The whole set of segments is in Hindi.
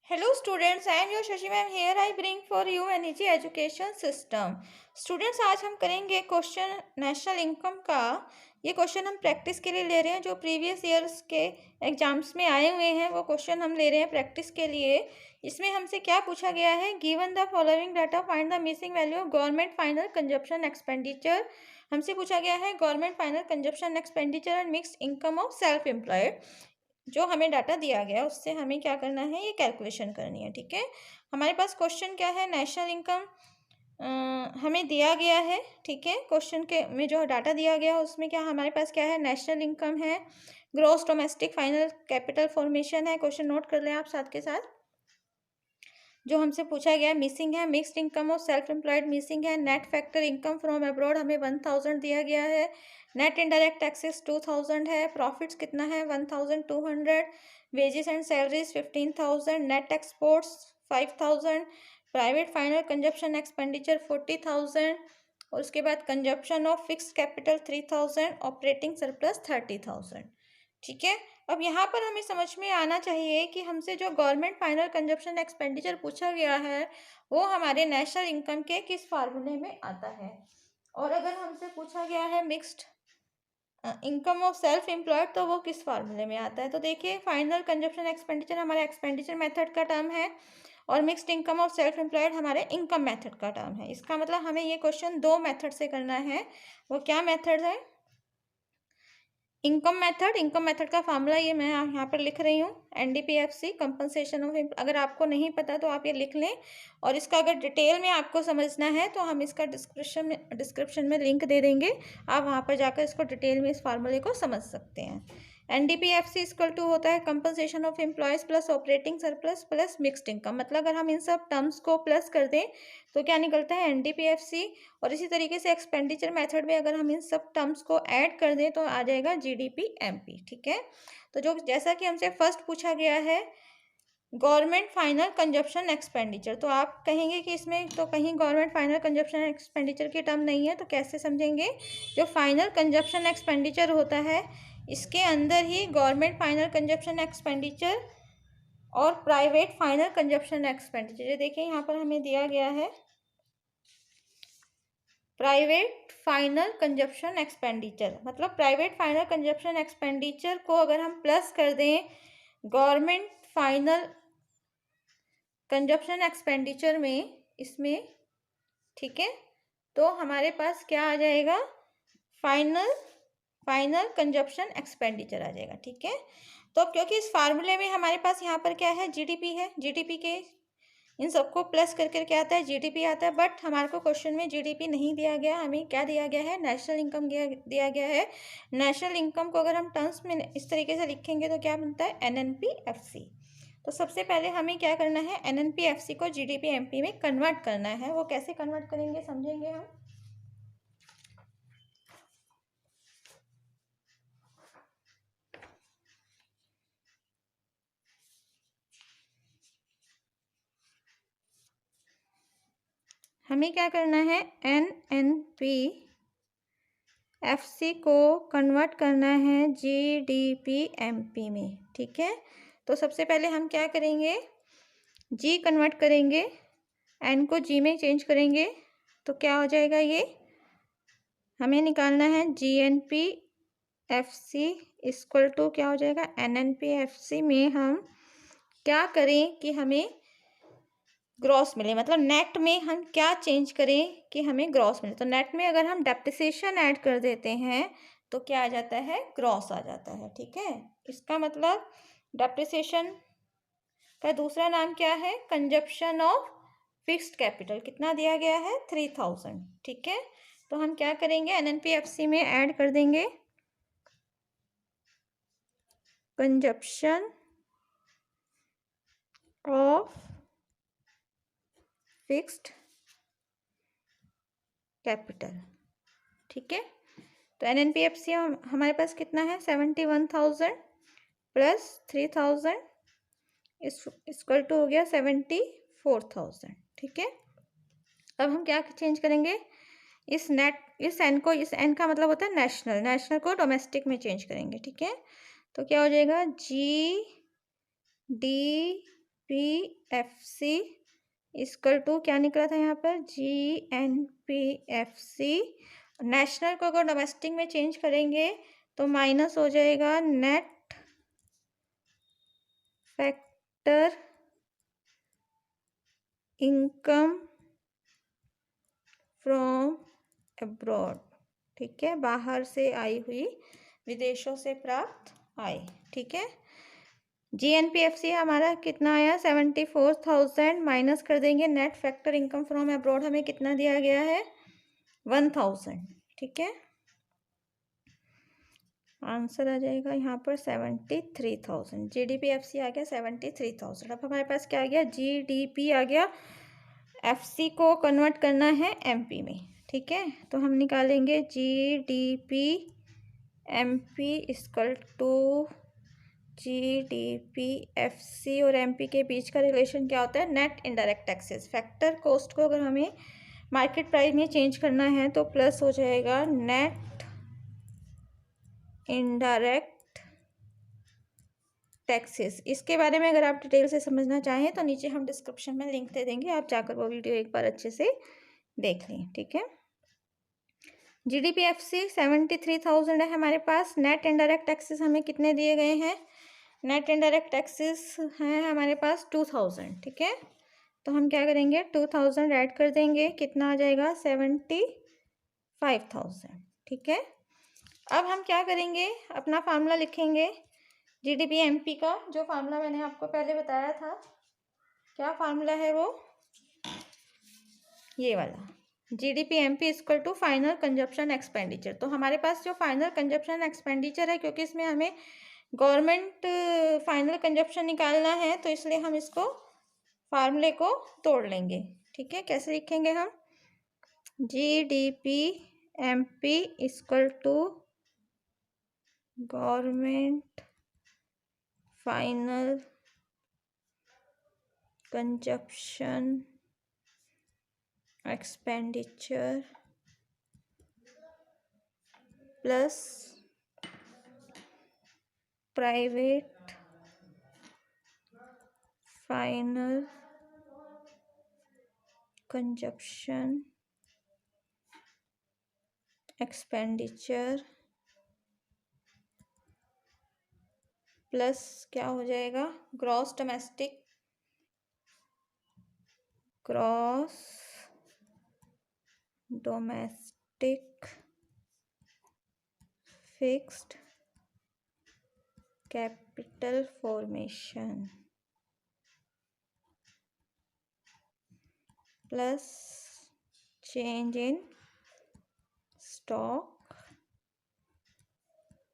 Hello students, I am your Shashi ma'am. Here I bring for you NEG education system. Students आज हम करेंगे क्वेश्चन नेशनल इनकम का। ये क्वेश्चन हम प्रैक्टिस के लिए ले रहे हैं, जो प्रीवियस ईयर्स के एग्जाम्स में आए हुए हैं वो क्वेश्चन हम ले रहे हैं प्रैक्टिस के लिए। इसमें हमसे क्या पूछा गया है, given the following data find the missing value of government final consumption expenditure. हमसे पूछा गया है government final consumption expenditure and mixed income of self employed. जो हमें डाटा दिया गया उससे हमें क्या करना है, ये कैलकुलेशन करनी है। ठीक है, हमारे पास क्वेश्चन क्या है, नेशनल इनकम हमें दिया गया है। ठीक है, क्वेश्चन के में जो डाटा दिया गया है उसमें क्या हमारे पास क्या है, नेशनल इनकम है, gross domestic final capital formation है। क्वेश्चन नोट कर लें आप साथ के साथ। जो हमसे पूछा गया है मिसिंग है, mixed income of self employed missing है, net factor income from abroad हमें 1000 दिया गया है, नेट इनडायरेक्ट टैक्सेस 2000 है, प्रॉफिट्स कितना है 1200, wages and salaries 15000, net exports 5000, private final consumption expenditure 40000 और उसके बाद consumption of fix capital 3000, operating surplus 30000। ठीक है, अब यहाँ पर हमें समझ में आना चाहिए कि हमसे जो गवर्नमेंट फाइनल कंजप्शन एक्सपेंडिचर पूछा गया है वो हमारे नेशनल इनकम के किस फार्मूले में आता है। और अगर हमसे पूछा गया है mixed income of self employed तो वो किस फार्मूले में आता है। तो देखिए, फाइनल कंजप्शन एक्सपेंडिचर हमारे एक्सपेंडिचर मेथड का टर्म है और mixed income of self employed हमारे इनकम मेथड का टर्म है। इसका मतलब हमें ये क्वेश्चन दो मेथड से करना है। वो क्या मेथड है, इनकम मेथड। इनकम मेथड का फार्मूला ये मैं यहाँ पर लिख रही हूँ, एनडीपीएफसी कंपनसेशन ऑफ। अगर आपको नहीं पता तो आप ये लिख लें, और इसका अगर डिटेल में आपको समझना है तो हम इसका डिस्क्रिप्शन में लिंक दे देंगे, आप वहाँ पर जाकर इसको डिटेल में इस फार्मूले को समझ सकते हैं। एनडीपीएफसी इक्वल टू होता है compensation of employees plus operating surplus plus mixed income. मतलब अगर हम इन सब टर्म्स को प्लस कर दें तो क्या निकलता है, एनडीपीएफसी। और इसी तरीके से एक्सपेंडिचर मेथड में अगर हम इन सब टर्म्स को ऐड कर दें तो आ जाएगा जीडीपी एमपी। ठीक है, तो जो जैसा कि हमसे फर्स्ट पूछा गया है गवर्नमेंट फाइनल कंजप्शन एक्सपेंडिचर, तो आप कहेंगे कि इसमें तो कहीं गवर्नमेंट फाइनल कंजप्शन एक्सपेंडिचर की टर्म नहीं है, तो कैसे समझेंगे। जो फाइनल कंजप्शन एक्सपेंडिचर होता है इसके अंदर ही गवर्नमेंट फाइनल कंजप्शन एक्सपेंडिचर और प्राइवेट फाइनल कंजप्शन एक्सपेंडिचर, ये देखिए यहाँ पर हमें दिया गया है प्राइवेट फाइनल कंजप्शन एक्सपेंडिचर। मतलब प्राइवेट फाइनल कंजप्शन एक्सपेंडिचर को अगर हम प्लस कर दें गवर्नमेंट फाइनल कंजप्शन एक्सपेंडिचर में इसमें, ठीक है, तो हमारे पास क्या आ जाएगा, फाइनल कंजप्शन एक्सपेंडिचर आ जाएगा। ठीक है, तो क्योंकि इस फार्मूले में हमारे पास यहाँ पर क्या है, जीडीपी है, जीडीपी के इन सबको प्लस करके क्या आता है, जीडीपी आता है। बट हमारे को क्वेश्चन में जीडीपी नहीं दिया गया, हमें क्या दिया गया है, नेशनल इनकम दिया गया है। नेशनल इनकम को अगर हम टर्म्स में इस तरीके से लिखेंगे तो क्या बनता है, एनएनपीएफसी। तो सबसे पहले हमें क्या करना है, एनएनपीएफसी को जीडीपी एमपी में कन्वर्ट करना है। वो कैसे कन्वर्ट करेंगे समझेंगे हम। हमें क्या करना है, एनएनपीएफसी को कन्वर्ट करना है जीडीपीएमपी में। ठीक है, तो सबसे पहले हम क्या करेंगे, जी कन्वर्ट करेंगे, एन को जी में चेंज करेंगे तो क्या हो जाएगा, ये हमें निकालना है जीएनपीएफसी इक्वल टू क्या हो जाएगा, एनएनपीएफसी में हम क्या करें कि हमें ग्रॉस मिले। मतलब नेट में हम क्या चेंज करें कि हमें ग्रॉस मिले। तो नेट में अगर हम डेप्रिसिएशन ऐड कर देते हैं तो क्या आ जाता है, ग्रॉस आ जाता है। ठीक है, इसका मतलब डेप्रिसिएशन का दूसरा नाम क्या है, कंजप्शन ऑफ फिक्स्ड कैपिटल। कितना दिया गया है, 3000। ठीक है, तो हम क्या करेंगे, एनएनपीएफसी में ऐड कर देंगे कंजप्शन ऑफ फिक्स्ड कैपिटल। ठीक है, तो एनएनपीएफसी हमारे पास कितना है, 71,000 प्लस 3000 इक्वल टू हो गया 74,000। ठीक है, अब हम क्या चेंज करेंगे, इस एन को, इस एन का मतलब होता है नेशनल, नेशनल को डोमेस्टिक में चेंज करेंगे। ठीक है, तो क्या हो जाएगा, G D GNPFC equal to क्या निकला था यहाँ पर, GNPFC। नेशनल को अगर डोमेस्टिक में चेंज करेंगे तो माइनस हो जाएगा net factor income from abroad, ठीक है, बाहर से आई हुई, विदेशों से प्राप्त आय, ठीक है। GNPFC हमारा कितना आया, 74,000, माइनस कर देंगे net factor income from abroad, हमें कितना दिया गया है, 1,000, ठीक है। आंसर आ जाएगा यहाँ पर 73,000। GDPFC आ गया 73,000। अब हमारे पास क्या आ गया, GDP आ गया, FC को कन्वर्ट करना है MP में, ठीक है। तो हम निकालेंगे GDP MP equal to GDPFC, और MP के बीच का रिलेशन क्या होता है, net indirect taxes. Factor cost को अगर हमें मार्केट प्राइस में चेंज करना है तो प्लस हो जाएगा नेट इनडायरेक्ट टैक्सेस। इसके बारे में अगर आप डिटेल से समझना चाहें तो नीचे हम डिस्क्रिप्शन में लिंक दे देंगे, आप जाकर वो वीडियो एक बार अच्छे से देख लें, ठीक है। GDPFC 73,000 है हमारे पास। नेट इनडायरेक्ट टैक्सेस हमें कितने दिए गए हैं, नेट इनडायरेक्ट टैक्सेस हैं हमारे पास 2,000, ठीक है। तो हम क्या करेंगे, 2,000 ऐड कर देंगे, कितना आ जाएगा, 75,000, ठीक है। अब हम क्या करेंगे, अपना फार्मूला लिखेंगे GDP MP का, जो फार्मूला मैंने आपको पहले बताया था। क्या फार्मूला है वो, ये वाला, GDP MP equal to final consumption expenditure. तो हमारे पास जो फाइनल कंजप्शन एक्सपेंडिचर है, क्योंकि इसमें हमें गवर्नमेंट फाइनल कंजप्शन निकालना है, तो इसलिए हम इसको फार्मूले को तोड़ लेंगे, ठीक है। कैसे लिखेंगे हम, GDP MP equal to government final consumption expenditure plus private final consumption expenditure plus क्या हो जाएगा, gross domestic fixed capital formation plus change in stock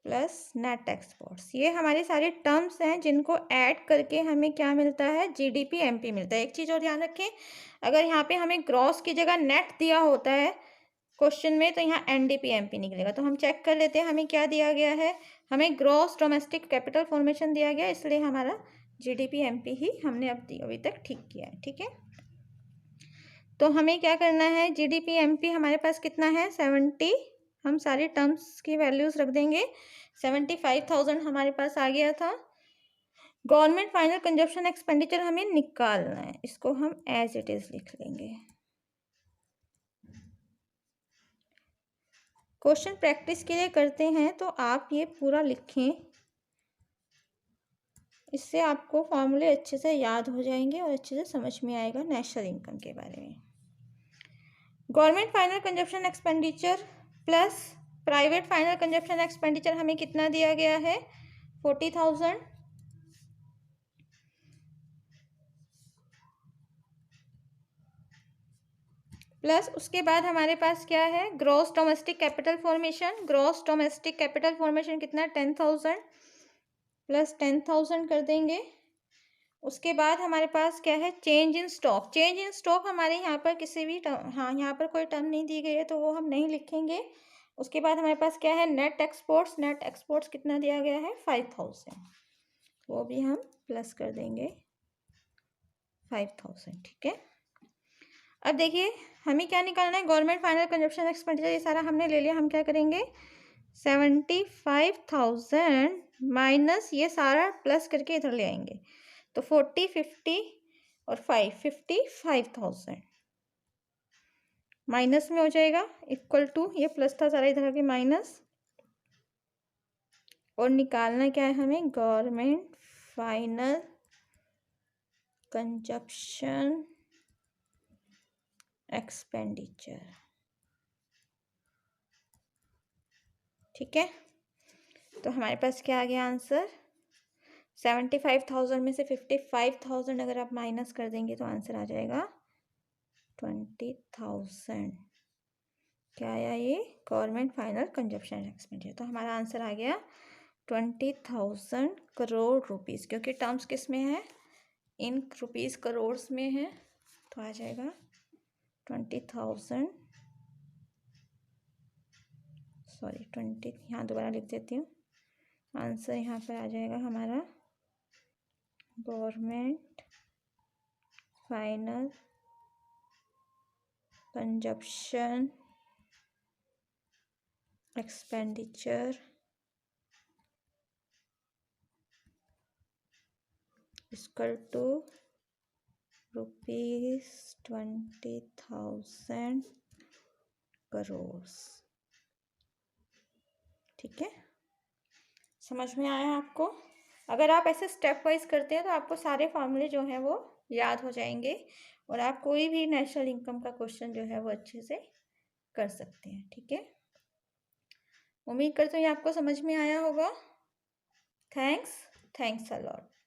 plus net exports. ये हमारे सारे टर्म्स हैं जिनको ऐड करके हमें क्या मिलता है, GDP MP मिलता है। एक चीज़ और ध्यान रखें, अगर यहाँ पे हमें ग्रॉस की जगह नेट दिया होता है क्वेश्चन में, तो यहाँ NDP MP निकलेगा। तो हम चेक कर लेते हैं हमें क्या दिया गया है, हमें ग्रॉस डोमेस्टिक कैपिटल फॉर्मेशन दिया गया, इसलिए हमारा GDP MP ही हमने अभी तक ठीक किया है, ठीक है। तो हमें क्या करना है, GDP MP हमारे पास कितना है, 70, हम सारे टर्म्स की वैल्यूज रख देंगे, 75,000 हमारे पास आ गया था। गवर्नमेंट फाइनल कंजप्शन एक्सपेंडिचर हमें निकालना है, इसको हम एज इट इज लिख लेंगे। क्वेश्चन प्रैक्टिस के लिए करते हैं तो आप ये पूरा लिखें, इससे आपको फॉर्मूले अच्छे से याद हो जाएंगे और अच्छे से समझ में आएगा नेशनल इनकम के बारे में। Government final consumption expenditure plus private final consumption expenditure हमें कितना दिया गया है, 40,000 प्लस उसके बाद हमारे पास क्या है, gross domestic capital formation. Gross domestic capital formation कितना, 10,000 प्लस 10,000 कर देंगे। उसके बाद हमारे पास क्या है, change in stock. Change in stock हमारे यहाँ पर किसी भी हाँ यहाँ पर कोई टर्म नहीं दी गई है तो वो हम नहीं लिखेंगे। उसके बाद हमारे पास क्या है, नेट एक्सपोर्ट्स। नेट एक्सपोर्ट्स कितना दिया गया है, 5,000, वो भी हम प्लस कर देंगे 5,000, ठीक है। अब देखिए हमें क्या निकालना है, गवर्नमेंट फाइनल कंजप्शन एक्सपेंडिचर, ये सारा हमने ले लिया। हम क्या करेंगे, 75,000 माइनस ये सारा प्लस करके इधर ले आएंगे, तो 40, 50 और 5, 55,000 माइनस में हो जाएगा, इक्वल टू, ये प्लस था सारा इधर आके माइनस, और निकालना क्या है हमें, गवर्नमेंट फाइनल कंजप्शन एक्सपेंडिचर। ठीक है, तो हमारे पास क्या आ गया आंसर, 75,000 में से 55,000 अगर आप माइनस कर देंगे तो आंसर आ जाएगा 20,000। क्या आया ये, गवर्नमेंट फाइनल कंजप्शन एक्सपेंडिचर। तो हमारा आंसर आ गया 20,000 करोड़ रुपीज़, क्योंकि टर्म्स किस में है, इन रुपीज़ करोड़्स में है, तो आ जाएगा 20,000, सॉरी 20, यहाँ दोबारा लिख देती हूँ, आंसर यहाँ पर आ जाएगा हमारा government final consumption expenditure equal to ₹20,000 crore. ठीक है, समझ में आया आपको। अगर आप ऐसे स्टेप वाइज करते हैं तो आपको सारे फॉर्मूले जो हैं वो याद हो जाएंगे और आप कोई भी नेशनल इनकम का क्वेश्चन जो है वो अच्छे से कर सकते हैं। ठीक है, उम्मीद करते हैं आपको समझ में आया होगा। Thanks a lot.